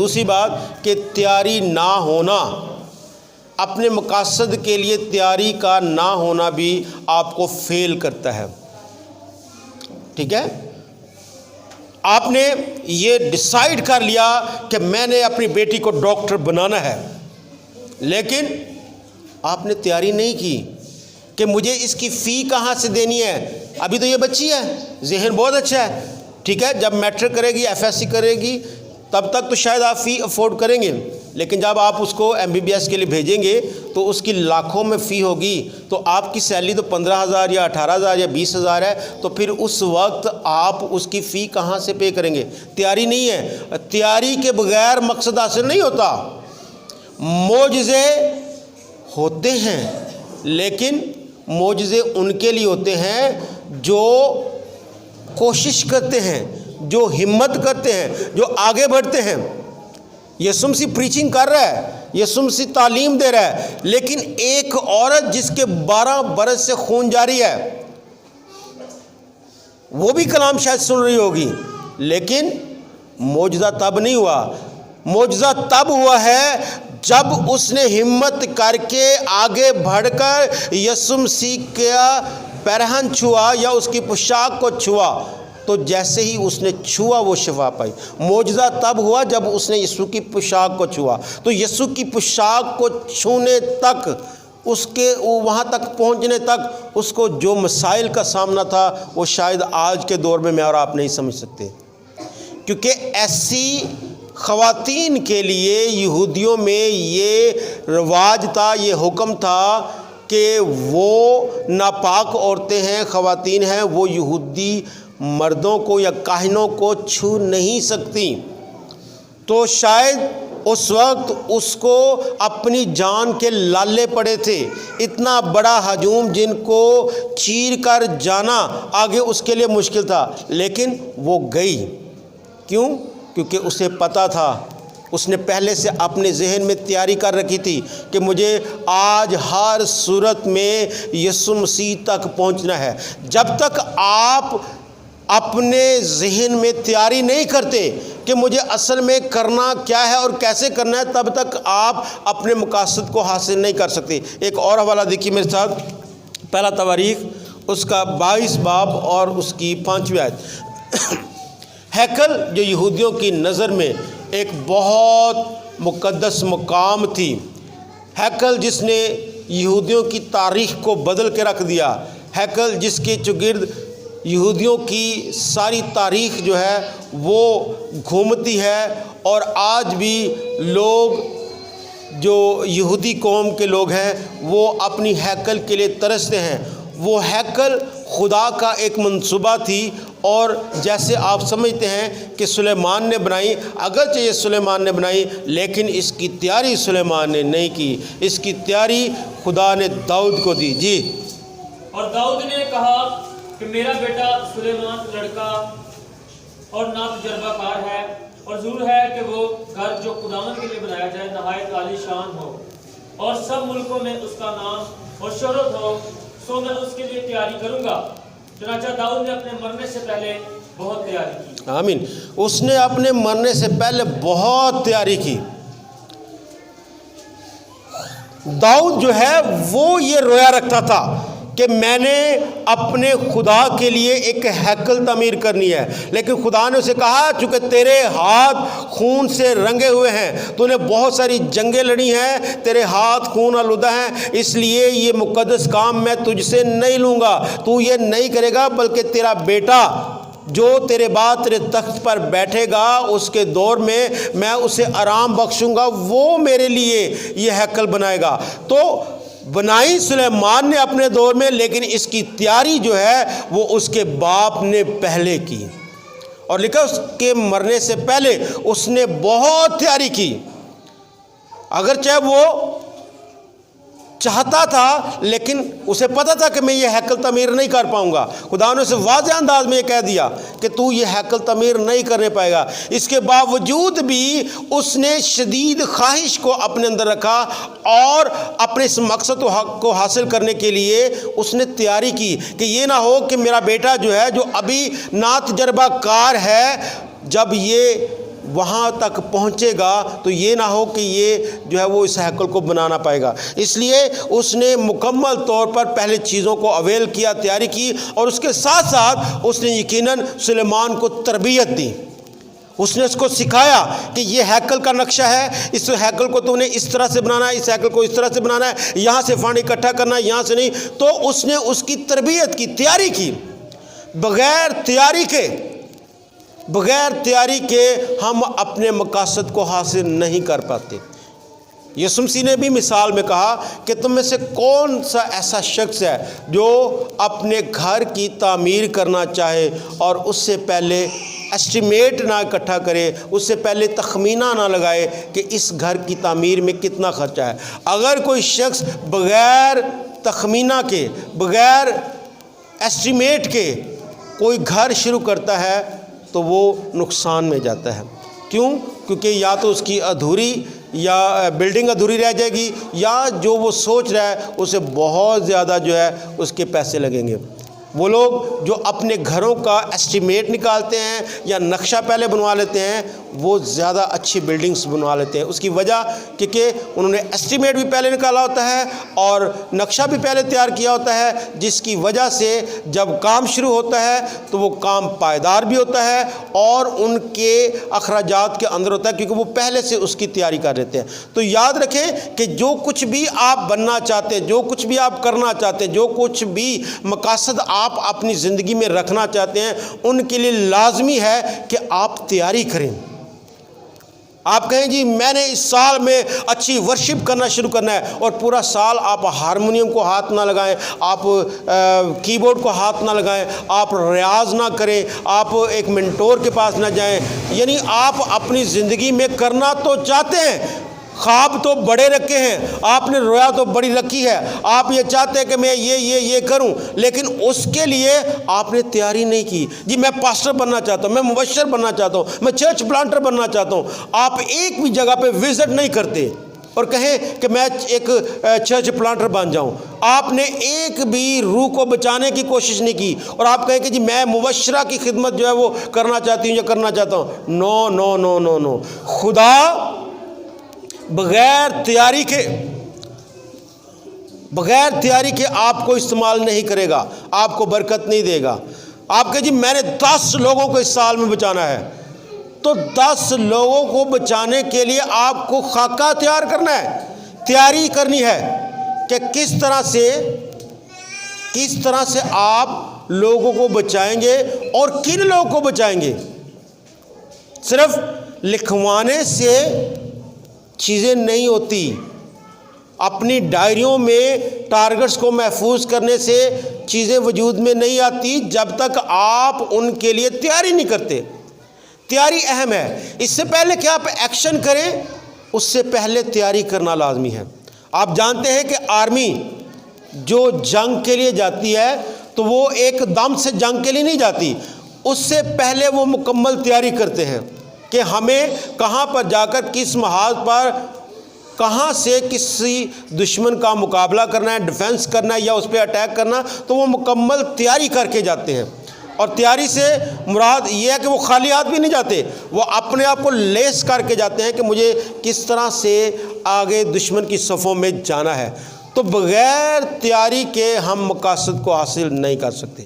دوسری بات کہ تیاری نہ ہونا، اپنے مقاصد کے لیے تیاری کا نہ ہونا بھی آپ کو فیل کرتا ہے۔ ٹھیک ہے، آپ نے یہ ڈیسائیڈ کر لیا کہ میں نے اپنی بیٹی کو ڈاکٹر بنانا ہے، لیکن آپ نے تیاری نہیں کی کہ مجھے اس کی فی کہاں سے دینی ہے۔ ابھی تو یہ بچی ہے، ذہن بہت اچھا ہے، ٹھیک ہے، جب میٹرک کرے گی، ایف ایس سی کرے گی، تب تک تو شاید آپ فی افورڈ کریں گے، لیکن جب آپ اس کو ایم بی بی ایس کے لیے بھیجیں گے تو اس کی لاکھوں میں فی ہوگی، تو آپ کی سیلری تو 15,000 یا 18,000 یا 20,000 ہے، تو پھر اس وقت آپ اس کی فی کہاں سے پے کریں گے؟ تیاری نہیں ہے۔ تیاری کے بغیر مقصد حاصل نہیں ہوتا۔ معجزے ہوتے ہیں، لیکن معجزے ان کے لیے ہوتے ہیں جو کوشش کرتے ہیں، جو ہمت کرتے ہیں، جو آگے بڑھتے ہیں۔ یسوع مسیح پریچنگ کر رہا ہے، یسوع مسیح تعلیم دے رہا ہے، لیکن ایک عورت جس کے 12 برس سے خون جاری ہے، وہ بھی کلام شاید سن رہی ہوگی، لیکن معجزہ تب نہیں ہوا۔ معجزہ تب ہوا ہے جب اس نے ہمت کر کے آگے بڑھ کر یسوع مسیح کا پیرہن چھوا یا اس کی پوشاک کو چھوا، تو جیسے ہی اس نے چھوا وہ شفا پائی۔ معجزہ تب ہوا جب اس نے یسوع کی پوشاک کو چھوا۔ تو یسوع کی پوشاک کو چھونے تک، اس کے وہاں تک پہنچنے تک اس کو جو مسائل کا سامنا تھا وہ شاید آج کے دور میں اور آپ نہیں سمجھ سکتے، کیونکہ ایسی خواتین کے لیے یہودیوں میں یہ رواج تھا، یہ حکم تھا کہ وہ ناپاک عورتیں ہیں، خواتین ہیں، وہ یہودی مردوں کو یا کاہنوں کو چھو نہیں سکتی۔ تو شاید اس وقت اس کو اپنی جان کے لالے پڑے تھے، اتنا بڑا ہجوم جن کو چیر کر جانا آگے اس کے لیے مشکل تھا، لیکن وہ گئی۔ کیوں؟ کیونکہ اسے پتہ تھا، اس نے پہلے سے اپنے ذہن میں تیاری کر رکھی تھی کہ مجھے آج ہر صورت میں یسوع مسیح تک پہنچنا ہے۔ جب تک آپ اپنے ذہن میں تیاری نہیں کرتے کہ مجھے اصل میں کرنا کیا ہے اور کیسے کرنا ہے، تب تک آپ اپنے مقاصد کو حاصل نہیں کر سکتے۔ ایک اور حوالہ دیکھیے میرے ساتھ، پہلا تواریخ اس کا 22 باب اور اس کی 5ویں آیت۔ ہیکل جو یہودیوں کی نظر میں ایک بہت مقدس مقام تھی، ہیکل جس نے یہودیوں کی تاریخ کو بدل کے رکھ دیا، ہیکل جس کے چگرد یہودیوں کی ساری تاریخ جو ہے وہ گھومتی ہے، اور آج بھی لوگ جو یہودی قوم کے لوگ ہیں وہ اپنی ہیکل کے لیے ترستے ہیں۔ وہ ہیکل خدا کا ایک منصوبہ تھی، اور جیسے آپ سمجھتے ہیں کہ سلیمان نے بنائی، اگرچہ یہ سلیمان نے بنائی، لیکن اس کی تیاری سلیمان نے نہیں کی، اس کی تیاری خدا نے داؤد کو دی۔ جی، اور داؤد نے کہا کہ میرا بیٹا سلیمان لڑکا اور ناتجربہ کار ہے، اور ضرور ہے کہ وہ گھر جو خداوند کے لیے بنایا جائے نہایت عالی شان ہو، اور سب ملکوں میں اس کا نام اور شہرت ہو، سو میں اس کے لیے تیاری کروں گا۔ چنانچہ داؤد نے اپنے مرنے سے پہلے بہت تیاری کی۔ آمین۔ اس نے اپنے مرنے سے پہلے بہت تیاری کی۔ داؤد جو ہے وہ یہ رویا رکھتا تھا کہ میں نے اپنے خدا کے لیے ایک ہیکل تعمیر کرنی ہے، لیکن خدا نے اسے کہا چونکہ تیرے ہاتھ خون سے رنگے ہوئے ہیں، تو نے بہت ساری جنگیں لڑی ہیں، تیرے ہاتھ خون آلودہ ہیں، اس لیے یہ مقدس کام میں تجھ سے نہیں لوں گا، تو یہ نہیں کرے گا، بلکہ تیرا بیٹا جو تیرے بعد تیرے تخت پر بیٹھے گا اس کے دور میں میں اسے آرام بخشوں گا، وہ میرے لیے یہ ہیکل بنائے گا۔ تو بنائی سلیمان نے اپنے دور میں، لیکن اس کی تیاری جو ہے وہ اس کے باپ نے پہلے کی، اور لکھا اس کے مرنے سے پہلے اس نے بہت تیاری کی۔ اگرچہ وہ چاہتا تھا، لیکن اسے پتا تھا کہ میں یہ ہیکل تعمیر نہیں کر پاؤں گا۔ خدا نے اسے واضح انداز میں یہ کہہ دیا کہ تو یہ ہیکل تعمیر نہیں کرنے پائے گا۔ اس کے باوجود بھی اس نے شدید خواہش کو اپنے اندر رکھا، اور اپنے اس مقصد کو حاصل کرنے کے لیے اس نے تیاری کی کہ یہ نہ ہو کہ میرا بیٹا جو ہے، جو ابھی ناتجربہ کار ہے، جب یہ وہاں تک پہنچے گا تو یہ نہ ہو کہ یہ جو ہے وہ اس ہیکل کو بنانا پائے گا۔ اس لیے اس نے مکمل طور پر پہلے چیزوں کو اویل کیا، تیاری کی، اور اس کے ساتھ ساتھ اس نے یقیناً سلیمان کو تربیت دی۔ اس نے اس کو سکھایا کہ یہ ہیکل کا نقشہ ہے، اس ہیکل کو تو نے اس طرح سے بنانا ہے، اس ہیکل کو اس طرح سے بنانا ہے، یہاں سے فانڈ اکٹھا کرنا ہے، یہاں سے نہیں۔ تو اس نے اس کی تربیت کی، تیاری کی۔ بغیر تیاری کے ہم اپنے مقاصد کو حاصل نہیں کر پاتے۔ یسوع مسیح نے بھی مثال میں کہا کہ تم میں سے کون سا ایسا شخص ہے جو اپنے گھر کی تعمیر کرنا چاہے اور اس سے پہلے ایسٹیمیٹ نہ اکٹھا کرے، اس سے پہلے تخمینہ نہ لگائے کہ اس گھر کی تعمیر میں کتنا خرچہ ہے۔ اگر کوئی شخص بغیر تخمینہ کے، بغیر ایسٹیمیٹ کے کوئی گھر شروع کرتا ہے تو وہ نقصان میں جاتا ہے۔ کیوں؟ کیونکہ یا تو اس کی یا بلڈنگ ادھوری رہ جائے گی، یا جو وہ سوچ رہا ہے اسے بہت زیادہ جو ہے اس کے پیسے لگیں گے۔ وہ لوگ جو اپنے گھروں کا ایسٹیمیٹ نکالتے ہیں یا نقشہ پہلے بنوا لیتے ہیں، وہ زیادہ اچھی بلڈنگز بنوا لیتے ہیں۔ اس کی وجہ کہ انہوں نے ایسٹیمیٹ بھی پہلے نکالا ہوتا ہے اور نقشہ بھی پہلے تیار کیا ہوتا ہے، جس کی وجہ سے جب کام شروع ہوتا ہے تو وہ کام پائیدار بھی ہوتا ہے اور ان کے اخراجات کے اندر ہوتا ہے، کیونکہ وہ پہلے سے اس کی تیاری کر لیتے ہیں۔ تو یاد رکھیں کہ جو کچھ بھی آپ بننا چاہتے ہیں، جو کچھ بھی آپ کرنا چاہتے ہیں، جو کچھ بھی مقاصد آپ اپنی زندگی میں رکھنا چاہتے ہیں، ان کے لیے لازمی ہے کہ آپ تیاری کریں۔ آپ کہیں جی میں نے اس سال میں اچھی ورشپ کرنا شروع کرنا ہے، اور پورا سال آپ ہارمونیم کو ہاتھ نہ لگائیں، آپ کی بورڈ کو ہاتھ نہ لگائیں، آپ ریاض نہ کریں، آپ ایک منٹور کے پاس نہ جائیں، یعنی آپ اپنی زندگی میں کرنا تو چاہتے ہیں، خواب تو بڑے رکھے ہیں، آپ نے رویا تو بڑی رکھی ہے، آپ یہ چاہتے ہیں کہ میں یہ کروں، لیکن اس کے لیے آپ نے تیاری نہیں کی۔ جی میں پاسٹر بننا چاہتا ہوں، میں مبشر بننا چاہتا ہوں، میں چرچ پلانٹر بننا چاہتا ہوں، آپ ایک بھی جگہ پہ وزٹ نہیں کرتے اور کہیں کہ میں ایک چرچ پلانٹر بن جاؤں۔ آپ نے ایک بھی روح کو بچانے کی کوشش نہیں کی، اور آپ کہیں کہ جی میں مبشرہ کی خدمت جو ہے وہ کرنا چاہتی ہوں یا کرنا چاہتا ہوں۔ نو نو نو نو نو، خدا بغیر تیاری کے آپ کو استعمال نہیں کرے گا، آپ کو برکت نہیں دے گا۔ آپ کہیں جی میں نے 10 لوگوں کو اس سال میں بچانا ہے، تو 10 لوگوں کو بچانے کے لیے آپ کو خاکہ تیار کرنا ہے، تیاری کرنی ہے کہ کس طرح سے آپ لوگوں کو بچائیں گے اور کن لوگوں کو بچائیں گے۔ صرف لکھوانے سے چیزیں نہیں ہوتی، اپنی ڈائریوں میں ٹارگٹس کو محفوظ کرنے سے چیزیں وجود میں نہیں آتی جب تک آپ ان کے لیے تیاری نہیں کرتے۔ تیاری اہم ہے۔ اس سے پہلے کہ آپ ایکشن کریں، اس سے پہلے تیاری کرنا لازمی ہے۔ آپ جانتے ہیں کہ آرمی جو جنگ کے لیے جاتی ہے تو وہ ایک دم سے جنگ کے لیے نہیں جاتی، اس سے پہلے وہ مکمل تیاری کرتے ہیں کہ ہمیں کہاں پر جا کر کس محاذ پر کہاں سے کسی دشمن کا مقابلہ کرنا ہے، ڈیفنس کرنا ہے یا اس پہ اٹیک کرنا، تو وہ مکمل تیاری کر کے جاتے ہیں۔ اور تیاری سے مراد یہ ہے کہ وہ خالی ہاتھ بھی نہیں جاتے، وہ اپنے آپ کو لیس کر کے جاتے ہیں کہ مجھے کس طرح سے آگے دشمن کی صفوں میں جانا ہے۔ تو بغیر تیاری کے ہم مقاصد کو حاصل نہیں کر سکتے۔